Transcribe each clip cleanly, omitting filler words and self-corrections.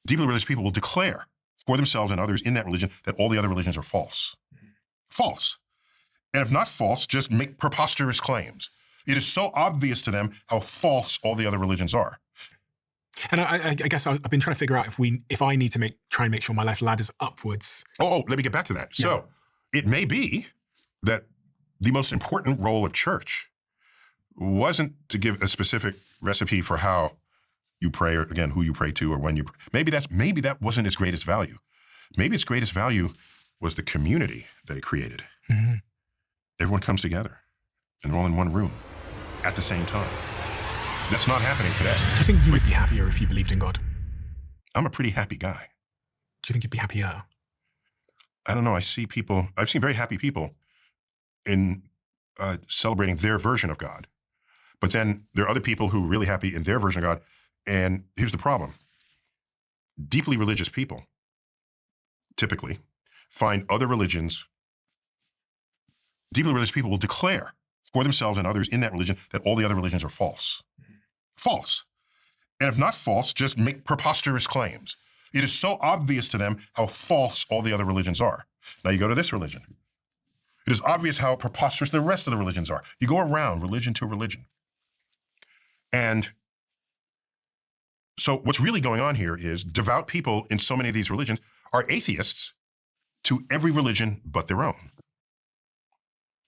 deeply religious people will declare for themselves and others in that religion that all the other religions are false. False. And if not false, just make preposterous claims. It is so obvious to them how false all the other religions are. And I guess I've been trying to figure out if I need to try and make sure my life ladders upwards. Oh, let me get back to that. Yeah. So it may be that the most important role of church wasn't to give a specific recipe for how you pray, or again, who you pray to, or when you pray. Maybe that wasn't its greatest value. Maybe its greatest value was the community that it created. Mm-hmm. Everyone comes together and they're all in one room at the same time. That's not happening today. Do you think you would be happier if you believed in God? I'm a pretty happy guy. Do you think you'd be happier? I don't know. I've seen very happy people in celebrating their version of God. But then there are other people who are really happy in their version of God. And here's the problem. Deeply religious people typically find other religions. Deeply religious people will declare for themselves and others in that religion that all the other religions are false. False. And if not false, just make preposterous claims. It is so obvious to them how false all the other religions are. Now you go to this religion. It is obvious how preposterous the rest of the religions are. You go around religion to religion. And so what's really going on here is devout people in so many of these religions are atheists to every religion but their own.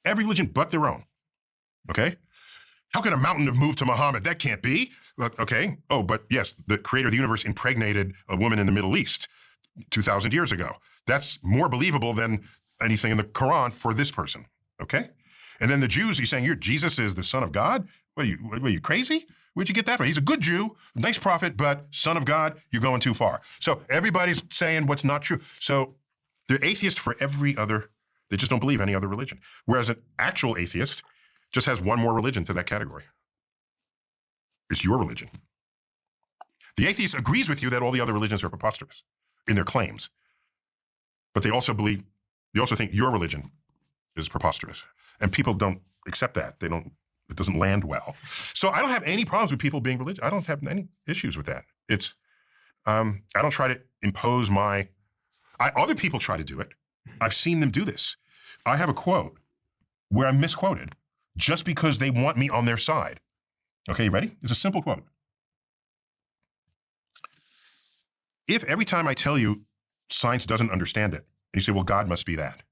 Every religion but their own. Okay? How can a mountain have moved to Muhammad? That can't be. Okay. Oh, but yes, the creator of the universe impregnated a woman in the Middle East 2,000 years ago. That's more believable than anything in the Quran for this person. Okay? And then the Jews, he's saying, Jesus is the son of God? What are you crazy? Where'd you get that from? He's a good Jew, nice prophet, but son of God, you're going too far. So everybody's saying what's not true. So they're atheists for every other, they just don't believe any other religion. Whereas an actual atheist just has one more religion to that category. It's your religion. The atheist agrees with you that all the other religions are preposterous in their claims. But they also think your religion is preposterous. And people don't accept that. It doesn't land well. So I don't have any problems with people being religious. I don't have any issues with that. I don't try to impose other people try to do it. I've seen them do this. I have a quote where I'm misquoted just because they want me on their side. Okay, you ready? It's a simple quote. If every time I tell you science doesn't understand it, and you say, well, God must be that.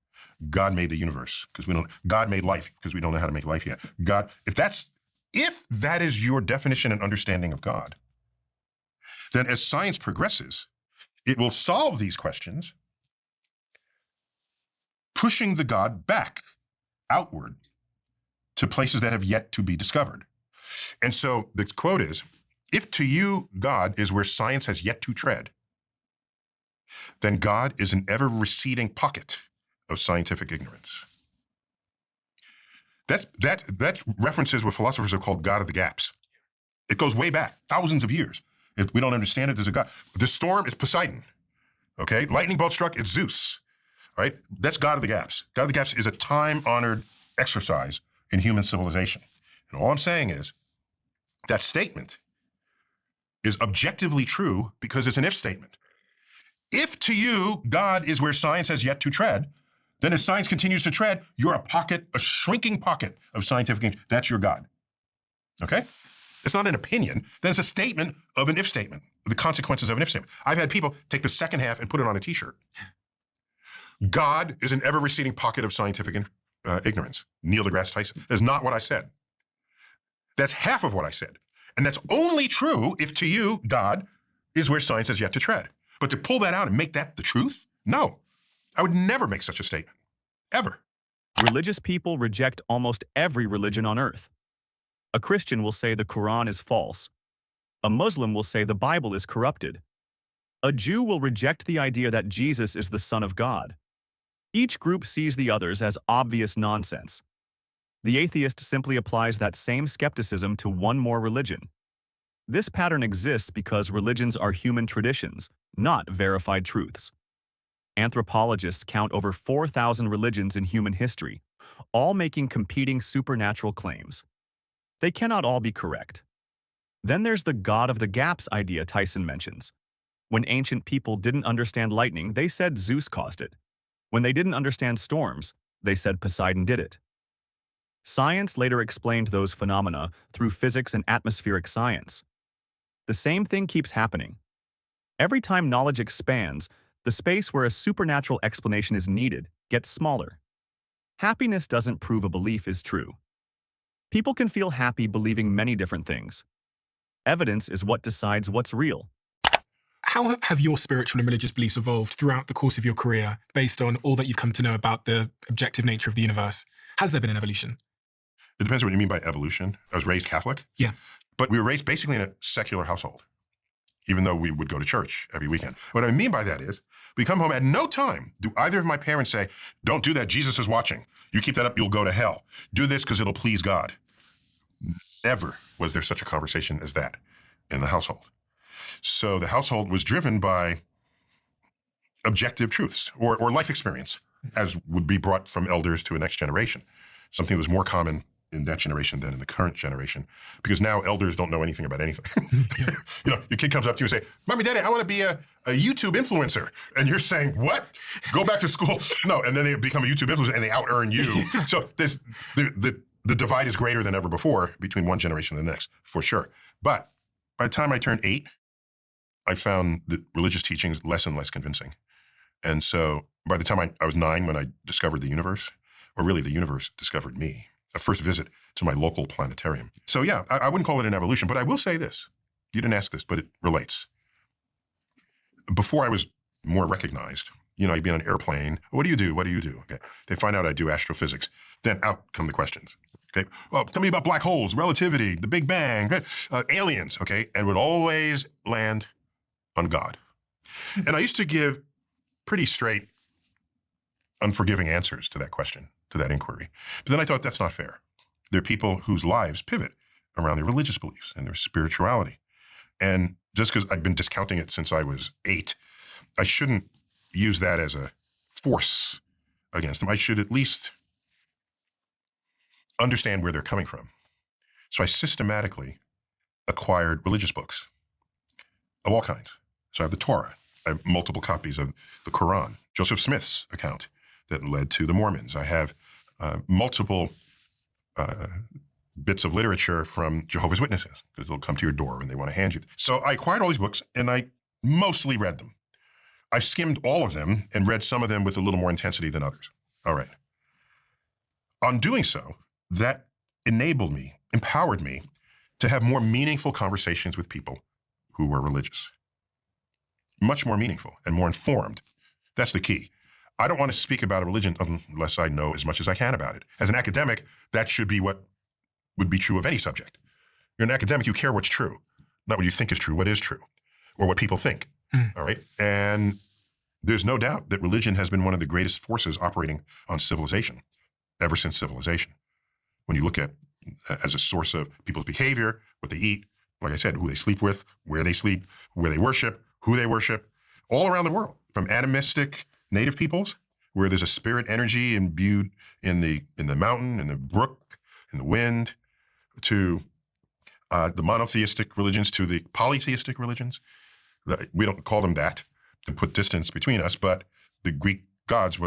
God made the universe God made life because we don't know how to make life yet. If that is your definition and understanding of God, then as science progresses, it will solve these questions, pushing the God back outward to places that have yet to be discovered. And so the quote is, if to you God is where science has yet to tread, then God is an ever-receding pocket of scientific ignorance. That references what philosophers have called God of the gaps. It goes way back, thousands of years. If we don't understand it, there's a God. The storm is Poseidon, okay? Lightning bolt struck, it's Zeus, right? That's God of the gaps. God of the gaps is a time-honored exercise in human civilization. And all I'm saying is that statement is objectively true because it's an if statement. If to you God is where science has yet to tread, then as science continues to tread, you're a shrinking pocket of scientific ignorance. That's your God. Okay? It's not an opinion. That's a statement of an if statement, the consequences of an if statement. I've had people take the second half and put it on a t-shirt. God is an ever-receding pocket of scientific ignorance. Neil deGrasse Tyson. That's not what I said. That's half of what I said. And that's only true if to you, God is where science has yet to tread. But to pull that out and make that the truth? No. I would never make such a statement. Ever. Religious people reject almost every religion on earth. A Christian will say the Quran is false. A Muslim will say the Bible is corrupted. A Jew will reject the idea that Jesus is the Son of God. Each group sees the others as obvious nonsense. The atheist simply applies that same skepticism to one more religion. This pattern exists because religions are human traditions, not verified truths. Anthropologists count over 4,000 religions in human history, all making competing supernatural claims. They cannot all be correct. Then there's the God of the gaps idea Tyson mentions. When ancient people didn't understand lightning, they said Zeus caused it. When they didn't understand storms, they said Poseidon did it. Science later explained those phenomena through physics and atmospheric science. The same thing keeps happening. Every time knowledge expands, the space where a supernatural explanation is needed gets smaller. Happiness doesn't prove a belief is true. People can feel happy believing many different things. Evidence is what decides what's real. How have your spiritual and religious beliefs evolved throughout the course of your career based on all that you've come to know about the objective nature of the universe? Has there been an evolution? It depends on what you mean by evolution. I was raised Catholic. Yeah. But we were raised basically in a secular household, even though we would go to church every weekend. What I mean by that is, we come home, at no time do either of my parents say, don't do that, Jesus is watching. You keep that up, you'll go to hell. Do this because it'll please God. Never was there such a conversation as that in the household. So the household was driven by objective truths or life experience, as would be brought from elders to a next generation. Something that was more common in that generation than in the current generation, because now elders don't know anything about anything. You know, your kid comes up to you and say, Mommy, Daddy, I want to be a YouTube influencer. And you're saying, what? Go back to school. No, and then they become a YouTube influencer and they out-earn you. So the divide is greater than ever before between one generation and the next, for sure. But by the time I turned 8, I found the religious teachings less and less convincing. And so by the time I was 9, when I discovered the universe, or really the universe discovered me, a first visit to my local planetarium. So yeah, I wouldn't call it an evolution, but I will say this. You didn't ask this, but it relates. Before I was more recognized, you know, I'd be on an airplane. What do you do? What do you do? Okay. They find out I do astrophysics. Then out come the questions. Okay. Well, tell me about black holes, relativity, the Big Bang, aliens. Okay. And would always land on God. And I used to give pretty straight, unforgiving answers to that question, to that inquiry. But then I thought, that's not fair. There are people whose lives pivot around their religious beliefs and their spirituality. And just because I've been discounting it since I was 8, I shouldn't use that as a force against them. I should at least understand where they're coming from. So I systematically acquired religious books of all kinds. So I have the Torah. I have multiple copies of the Quran, Joseph Smith's account that led to the Mormons. I have multiple bits of literature from Jehovah's Witnesses, because they'll come to your door when they want to hand you. So I acquired all these books, and I mostly read them. I've skimmed all of them and read some of them with a little more intensity than others. All right. On doing so, that enabled me, empowered me to have more meaningful conversations with people who were religious. Much more meaningful and more informed. That's the key. I don't want to speak about a religion unless I know as much as I can about it. As an academic, that should be what would be true of any subject. You're an academic, you care what's true, not what you think is true, what is true, or what people think, all right? And there's no doubt that religion has been one of the greatest forces operating on civilization, ever since civilization. When you look at as a source of people's behavior, what they eat, like I said, who they sleep with, where they sleep, where they worship, who they worship, all around the world, from animistic native peoples, where there's a spirit energy imbued in the mountain, in the brook, in the wind, to the monotheistic religions, to the polytheistic religions. We don't call them that to put distance between us, but the Greek gods,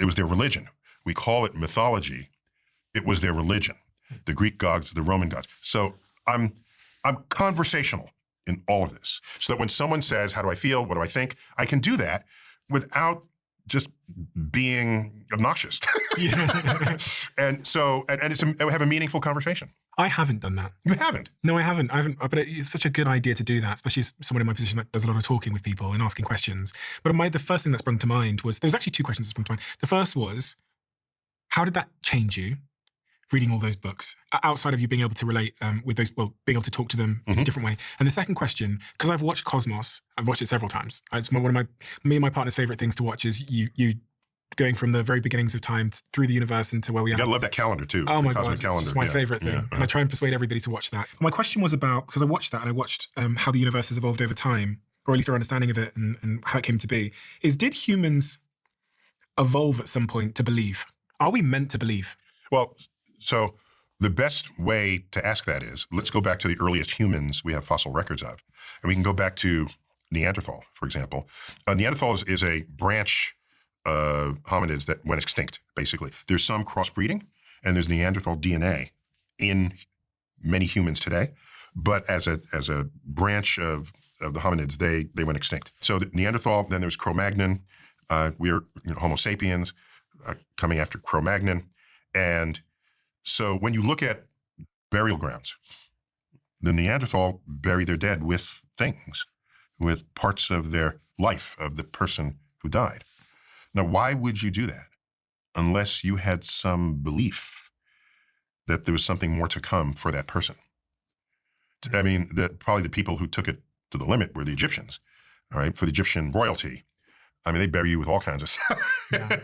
it was their religion. We call it mythology. It was their religion. The Greek gods, the Roman gods. So I'm conversational in all of this, so that when someone says, how do I feel, what do I think, I can do that without just being obnoxious. And so, and have a meaningful conversation. I haven't done that. You haven't? No, I haven't. But it's such a good idea to do that, especially as someone in my position that does a lot of talking with people and asking questions. But the first thing that sprung to mind was, there was actually 2 questions that sprung to mind. The first was, how did that change you, reading all those books, outside of you being able to relate with those, well, being able to talk to them in a different way? And the second question, because I've watched Cosmos, I've watched it several times. It's one of me and my partner's favorite things to watch is you going from the very beginnings of time through the universe into where we are. You gotta love that calendar too. Oh my God, calendar. it's my favorite thing. And I try and persuade everybody to watch that. My question was about, because I watched that and I watched how the universe has evolved over time, or at least our understanding of it and how it came to be, is did humans evolve at some point to believe? Are we meant to believe? Well, so the best way to ask that is, let's go back to the earliest humans we have fossil records of. And we can go back to Neanderthal, for example. Neanderthal is a branch of hominids that went extinct, basically. There's some crossbreeding, and there's Neanderthal DNA in many humans today. But as a branch of the hominids, they went extinct. So the Neanderthal, then there's Cro-Magnon. We're Homo sapiens coming after Cro-Magnon. And so when you look at burial grounds, the Neanderthal bury their dead with things, with parts of their life, of the person who died. Now, why would you do that unless you had some belief that there was something more to come for that person? I mean, probably the people who took it to the limit were the Egyptians, all right? For the Egyptian royalty, I mean, they bury you with all kinds of stuff. Yeah.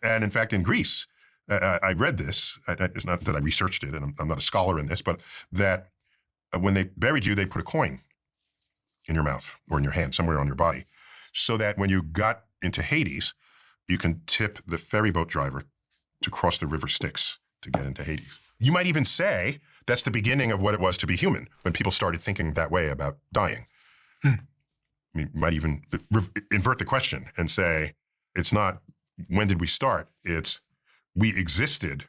And in fact, in Greece, I read this. It's not that I researched it, and I'm not a scholar in this, but that when they buried you, they put a coin in your mouth or in your hand, somewhere on your body, so that when you got into Hades, you can tip the ferry boat driver to cross the river Styx to get into Hades. You might even say that's the beginning of what it was to be human, when people started thinking that way about dying. I mean, you might even invert the question and say, it's not when did we start, it's we existed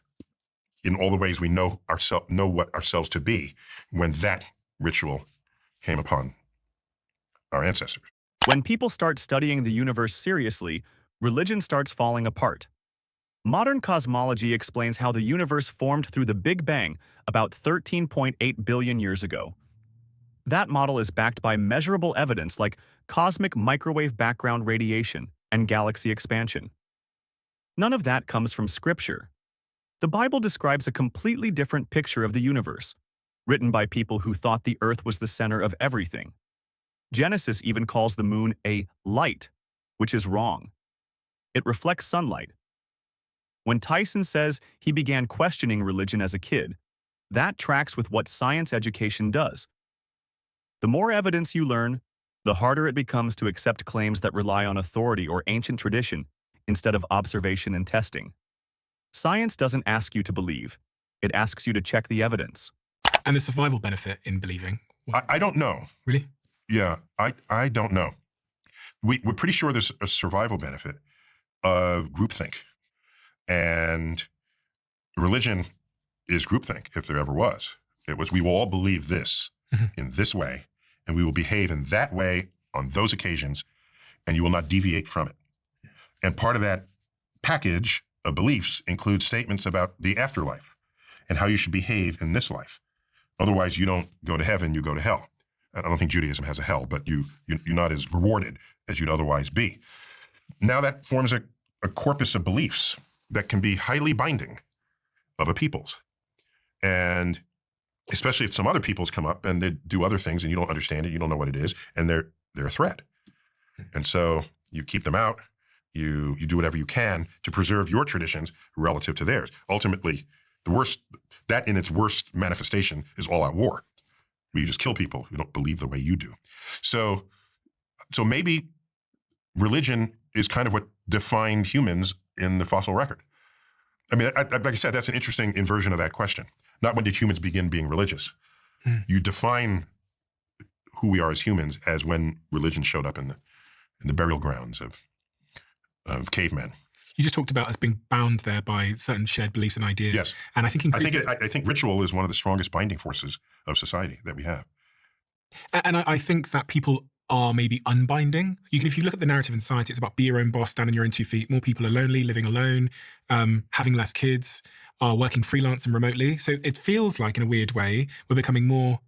in all the ways we know what ourselves to be when that ritual came upon our ancestors. When people start studying the universe seriously, religion starts falling apart. Modern cosmology explains how the universe formed through the Big Bang about 13.8 billion years ago. That model is backed by measurable evidence like cosmic microwave background radiation and galaxy expansion. None of that comes from Scripture. The Bible describes a completely different picture of the universe, written by people who thought the Earth was the center of everything. Genesis even calls the moon a light, which is wrong. It reflects sunlight. When Tyson says he began questioning religion as a kid, that tracks with what science education does. The more evidence you learn, the harder it becomes to accept claims that rely on authority or ancient tradition instead of observation and testing. Science doesn't ask you to believe. It asks you to check the evidence. And the survival benefit in believing? I don't know. Really? Yeah, I don't know. We're pretty sure there's a survival benefit of groupthink. And religion is groupthink, if there ever was. It was, we will all believe this in this way, and we will behave in that way on those occasions, and you will not deviate from it. And part of that package of beliefs includes statements about the afterlife and how you should behave in this life. Otherwise, you don't go to heaven, you go to hell. I don't think Judaism has a hell, but you're not as rewarded as you'd otherwise be. Now that forms a corpus of beliefs that can be highly binding of a people's. And especially if some other peoples come up and they do other things and you don't understand it, you don't know what it is, and they're a threat. And so you keep them out, you do whatever you can to preserve your traditions relative to theirs. Ultimately, that in its worst manifestation is all-out war, where you just kill people who don't believe the way you do. So maybe religion is kind of what defined humans in the fossil record. I mean, like I said, that's an interesting inversion of that question. Not when did humans begin being religious. You define who we are as humans as when religion showed up in the burial grounds of cavemen. You just talked about us being bound there by certain shared beliefs and ideas. Yes. And I think I think ritual is one of the strongest binding forces of society that we have. And I think that people are maybe unbinding. If you look at the narrative in society, it's about be your own boss, stand on your own 2 feet. More people are lonely, living alone, having less kids, are working freelance and remotely. So it feels like, in a weird way, we're becoming more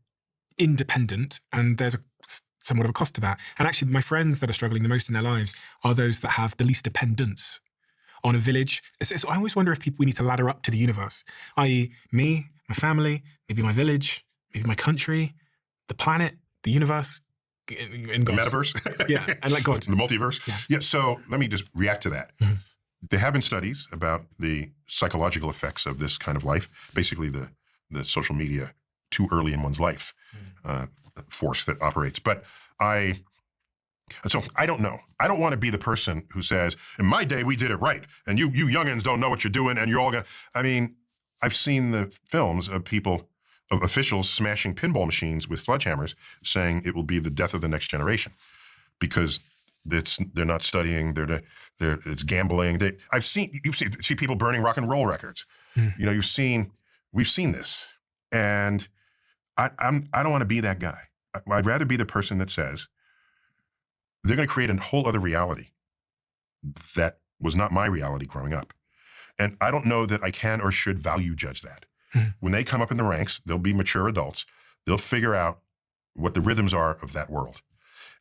independent, and there's somewhat of a cost to that. And actually, my friends that are struggling the most in their lives are those that have the least dependence on a village. So I always wonder if we need to ladder up to the universe, i.e. me, my family, maybe my village, maybe my country, the planet, the universe, in God. The metaverse? Yeah, and like God. The multiverse? Yeah, so let me just react to that. There have been studies about the psychological effects of this kind of life, basically the social media too early in one's life force that operates. But I don't know. I don't want to be the person who says, in my day, we did it right, and you youngins don't know what you're doing, and you're all going to... I mean, I've seen the films of officials smashing pinball machines with sledgehammers saying it will be the death of the next generation. because they're not studying. It's gambling. You see people burning rock and roll records. You know, we've seen this, and I don't want to be that guy. I'd rather be the person that says they're going to create a whole other reality that was not my reality growing up. And I don't know that I can or should value judge that. When they come up in the ranks, they'll be mature adults. They'll figure out what the rhythms are of that world.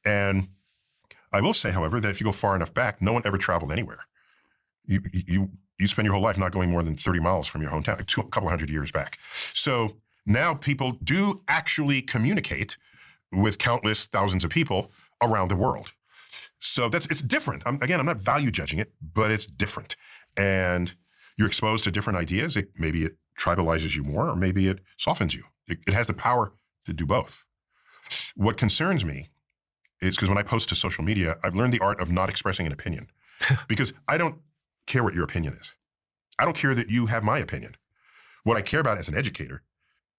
And I will say, however, that if you go far enough back, no one ever traveled anywhere. You spend your whole life not going more than 30 miles from your hometown, a couple hundred years back. So now people do actually communicate with countless thousands of people around the world. So it's different. I'm not value judging it, but it's different. And you're exposed to different ideas. Maybe it tribalizes you more, or maybe it softens you. It has the power to do both. What concerns me is because when I post to social media, I've learned the art of not expressing an opinion because I don't care what your opinion is. I don't care that you have my opinion. What I care about as an educator,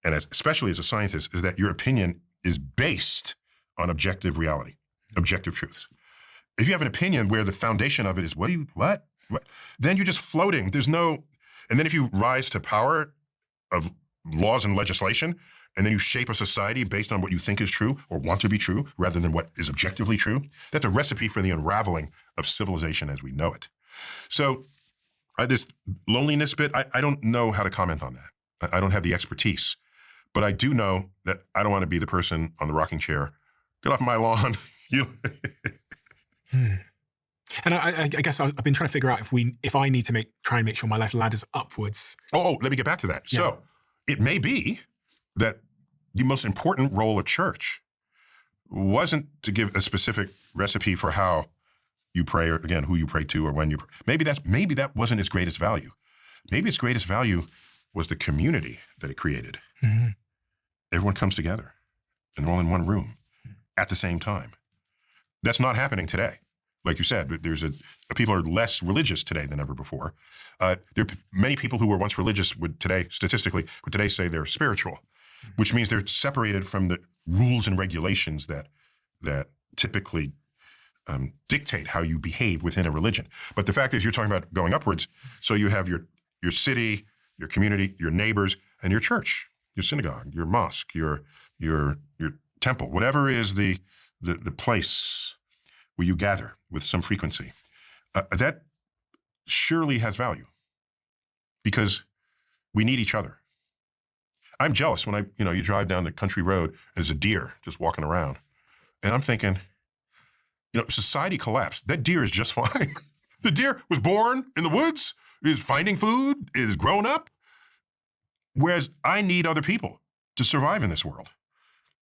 and especially as a scientist, is that your opinion is based on objective reality, objective truths. If you have an opinion where the foundation of it is what? Then you're just floating. And then if you rise to power of laws and legislation, and then you shape a society based on what you think is true or want to be true rather than what is objectively true, that's a recipe for the unraveling of civilization as we know it. So this loneliness bit, I don't know how to comment on that. I don't have the expertise, but I do know that I don't want to be the person on the rocking chair. Get off my lawn. And I guess I've been trying to figure out if I need to try and make sure my life ladders upwards. Oh, let me get back to that. Yeah. So it may be that the most important role of church wasn't to give a specific recipe for how you pray, or again, who you pray to, or when you pray. Maybe that wasn't its greatest value. Maybe its greatest value was the community that it created. Mm-hmm. Everyone comes together and they're all in one room at the same time. That's not happening today. Like you said, people are less religious today than ever before. There are many people who were once religious would today say they're spiritual, which means they're separated from the rules and regulations that typically dictate how you behave within a religion. But the fact is, you're talking about going upwards. So you have your city, your community, your neighbors, and your church, your synagogue, your mosque, your temple, whatever is the place where you gather with some frequency. That surely has value because we need each other. I'm jealous when you drive down the country road and there's a deer just walking around. And I'm thinking, society collapsed. That deer is just fine. The deer was born in the woods, is finding food, is grown up. Whereas I need other people to survive in this world.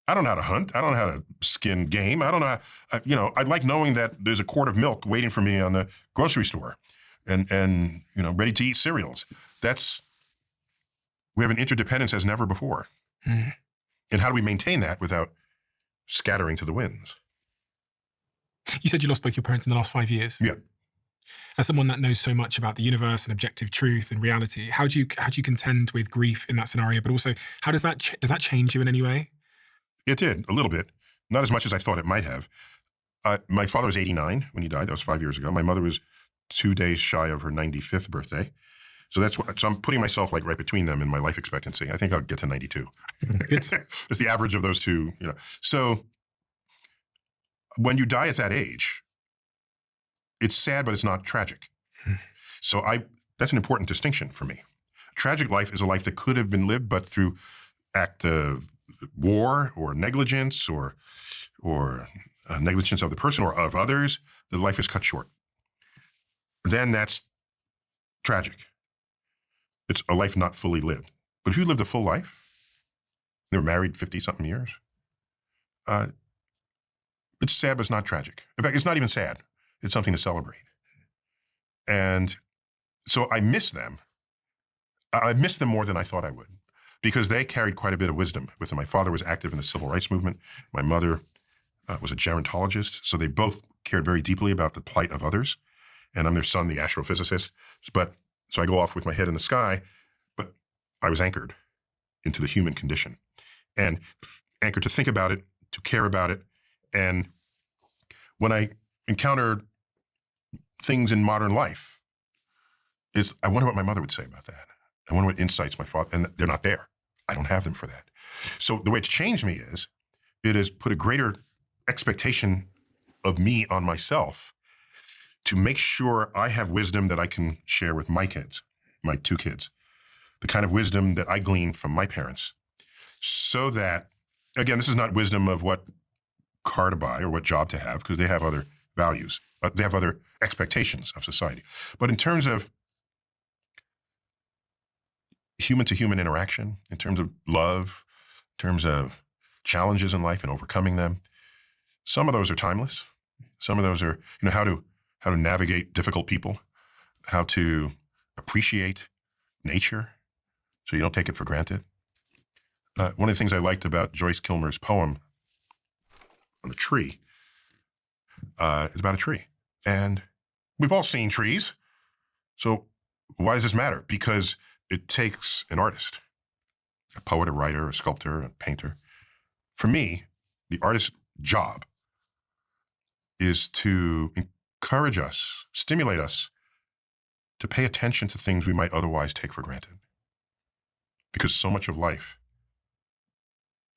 I don't know how to hunt. I don't know how to skin game. I don't know. I like knowing that there's a quart of milk waiting for me on the grocery store and ready to eat cereals. We have an interdependence as never before. Mm. And how do we maintain that without scattering to the winds? You said you lost both your parents in the last 5 years. Yeah. As someone that knows so much about the universe and objective truth and reality, how do you contend with grief in that scenario? But also, how does that change you in any way? It did, a little bit. Not as much as I thought it might have. My father was 89 when he died. That was 5 years ago. My mother was 2 days shy of her 95th birthday. So I'm putting myself right between them in my life expectancy. I think I'll get to 92. It's the average of those two. So when you die at that age, it's sad, but it's not tragic. So that's an important distinction for me. A tragic life is a life that could have been lived, but through act of war or negligence or negligence of the person or of others, the life is cut short. Then that's tragic. It's a life not fully lived. But if you lived a full life, they were married 50-something years, it's sad, but it's not tragic. In fact, it's not even sad. It's something to celebrate. And so I miss them. I miss them more than I thought I would, because they carried quite a bit of wisdom with them. My father was active in the civil rights movement. My mother was a gerontologist. So they both cared very deeply about the plight of others. And I'm their son, the astrophysicist. So I go off with my head in the sky, but I was anchored into the human condition and anchored to think about it, to care about it. And when I encounter things in modern life is I wonder what my mother would say about that. I wonder what insights my father, and they're not there. I don't have them for that. So the way it's changed me is it has put a greater expectation of me on myself to make sure I have wisdom that I can share with my kids, my 2 kids, the kind of wisdom that I gleaned from my parents. So that, again, this is not wisdom of what car to buy or what job to have, because they have other values. They have other expectations of society. But in terms of human-to-human interaction, in terms of love, in terms of challenges in life and overcoming them, some of those are timeless. Some of those are, how to navigate difficult people, how to appreciate nature so you don't take it for granted. One of the things I liked about Joyce Kilmer's poem on a tree is about a tree. And we've all seen trees. So why does this matter? Because it takes an artist, a poet, a writer, a sculptor, a painter. For me, the artist's job is to encourage us, stimulate us to pay attention to things we might otherwise take for granted. Because so much of life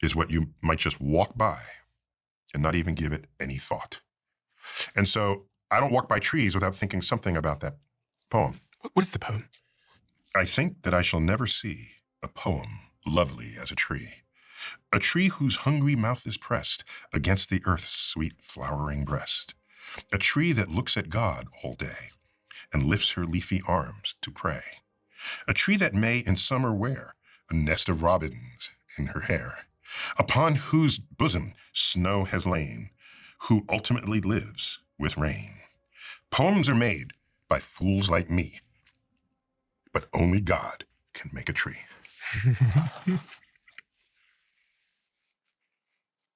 is what you might just walk by and not even give it any thought. And so I don't walk by trees without thinking something about that poem. What is the poem? I think that I shall never see a poem lovely as a tree whose hungry mouth is pressed against the earth's sweet flowering breast, a tree that looks at God all day and lifts her leafy arms to pray, a tree that may in summer wear a nest of robins in her hair, upon whose bosom snow has lain, who ultimately lives with rain. Poems are made by fools like me, but only God can make a tree.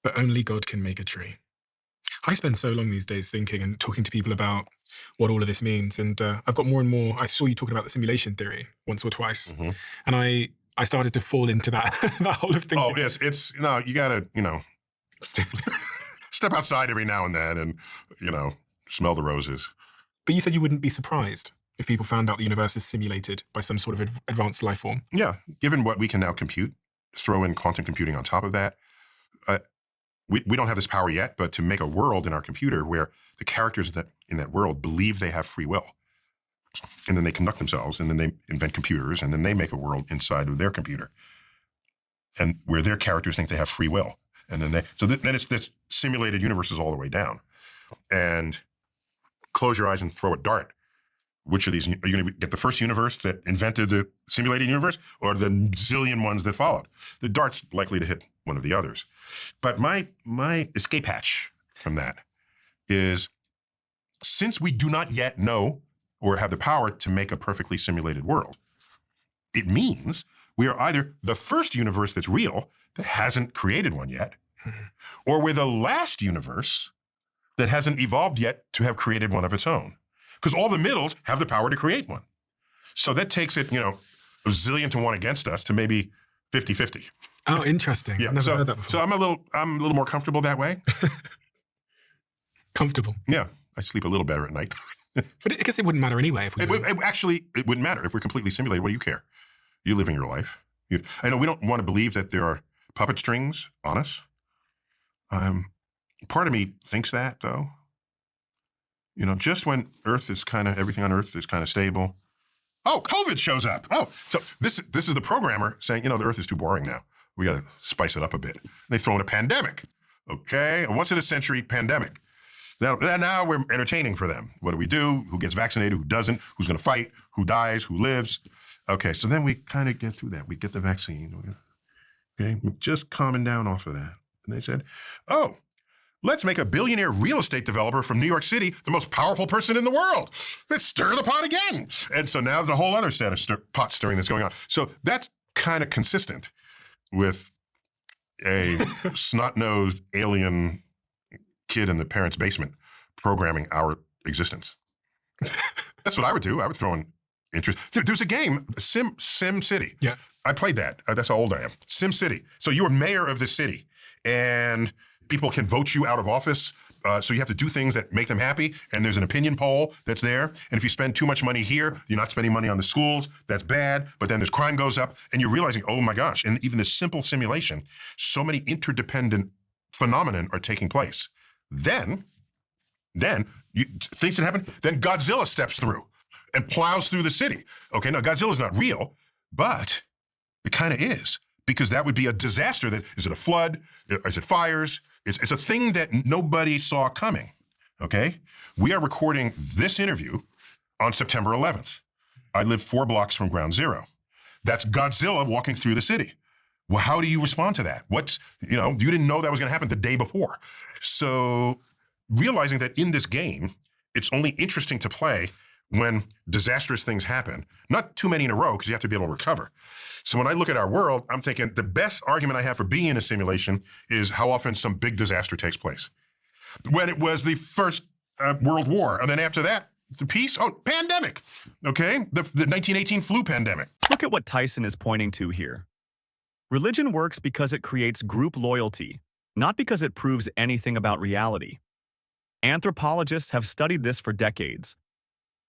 But only God can make a tree. I spend so long these days thinking and talking to people about what all of this means. And I've got more and more, I saw you talking about the simulation theory once or twice. Mm-hmm. And I started to fall into that, that whole of thinking. Oh, yes. You got to, step outside every now and then and, smell the roses. But you said you wouldn't be surprised if people found out the universe is simulated by some sort of advanced life form. Yeah. Given what we can now compute, throw in quantum computing on top of that. We don't have this power yet, but to make a world in our computer where the characters in that world believe they have free will, and then they conduct themselves, and then they invent computers, and then they make a world inside of their computer, and where their characters think they have free will, and then then it's this simulated universes all the way down. And close your eyes and throw a dart. Which of these are you going to get? The first universe that invented the simulated universe, or the zillion ones that followed? The dart's likely to hit one of the others. But my escape hatch from that is, since we do not yet know or have the power to make a perfectly simulated world, it means we are either the first universe that's real that hasn't created one yet, or we're the last universe that hasn't evolved yet to have created one of its own. Because all the middles have the power to create one. So that takes it, a zillion to one against us to maybe 50-50. Oh, interesting. Yeah. I've never heard that before. So I'm a little more comfortable that way. Comfortable. Yeah. I sleep a little better at night. But I guess it wouldn't matter anyway if we it wouldn't matter. If we're completely simulated, what do you care? You're living your life. I know we don't want to believe that there are puppet strings on us. Part of me thinks that, though. Just when everything on Earth is kind of stable. Oh, COVID shows up. Oh, so this is the programmer saying, the Earth is too boring now. We got to spice it up a bit. And they throw in a pandemic. Okay, a once in a century pandemic. Now we're entertaining for them. What do? Who gets vaccinated? Who doesn't? Who's going to fight? Who dies? Who lives? Okay, so then we kind of get through that. We get the vaccine. Okay, we're just calming down off of that. And they said, oh, let's make a billionaire real estate developer from New York City the most powerful person in the world. Let's stir the pot again. And so now there's a whole other set of pot stirring that's going on. So that's kind of consistent with a snot-nosed alien kid in the parents' basement programming our existence. That's what I would do. I would throw in interest. There's a game, Sim City. Yeah. I played that. That's how old I am. Sim City. So you are mayor of the city, and people can vote you out of office So you have to do things that make them happy, and there's an opinion poll that's there. And if you spend too much money here, you're not spending money on the schools, that's bad. But then there's crime goes up, and you're realizing, oh my gosh, in even this simple simulation, so many interdependent phenomenon are taking place. Then things that happen, then Godzilla steps through and plows through the city. Okay, now Godzilla's not real, but it kind of is, because that would be a disaster. Is it a flood? Is it fires? It's a thing that nobody saw coming, okay? We are recording this interview on September 11th. I live 4 blocks from ground zero. That's Godzilla walking through the city. Well, how do you respond to that? You didn't know that was gonna happen the day before. So realizing that in this game, it's only interesting to play when disastrous things happen. Not too many in a row, because you have to be able to recover. So when I look at our world, I'm thinking the best argument I have for being in a simulation is how often some big disaster takes place. When it was the first World War, and then after that, the peace, pandemic, okay? The 1918 flu pandemic. Look at what Tyson is pointing to here. Religion works because it creates group loyalty, not because it proves anything about reality. Anthropologists have studied this for decades.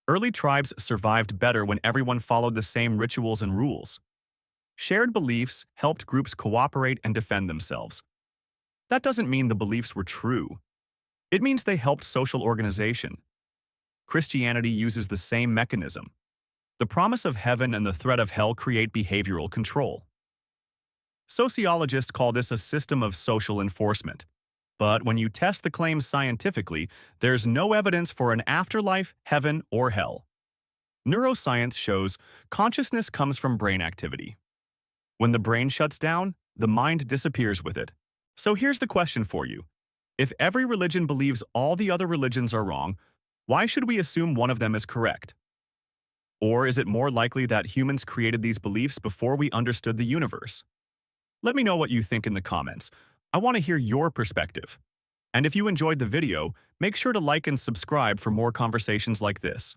Early tribes survived better when everyone followed the same rituals and rules. Shared beliefs helped groups cooperate and defend themselves. That doesn't mean the beliefs were true. It means they helped social organization. Christianity uses the same mechanism. The promise of heaven and the threat of hell create behavioral control. Sociologists call this a system of social enforcement. But when you test the claims scientifically, there's no evidence for an afterlife, heaven, or hell. Neuroscience shows consciousness comes from brain activity. When the brain shuts down, the mind disappears with it. So here's the question for you. If every religion believes all the other religions are wrong, why should we assume one of them is correct? Or is it more likely that humans created these beliefs before we understood the universe? Let me know what you think in the comments. I want to hear your perspective. And if you enjoyed the video, make sure to like and subscribe for more conversations like this.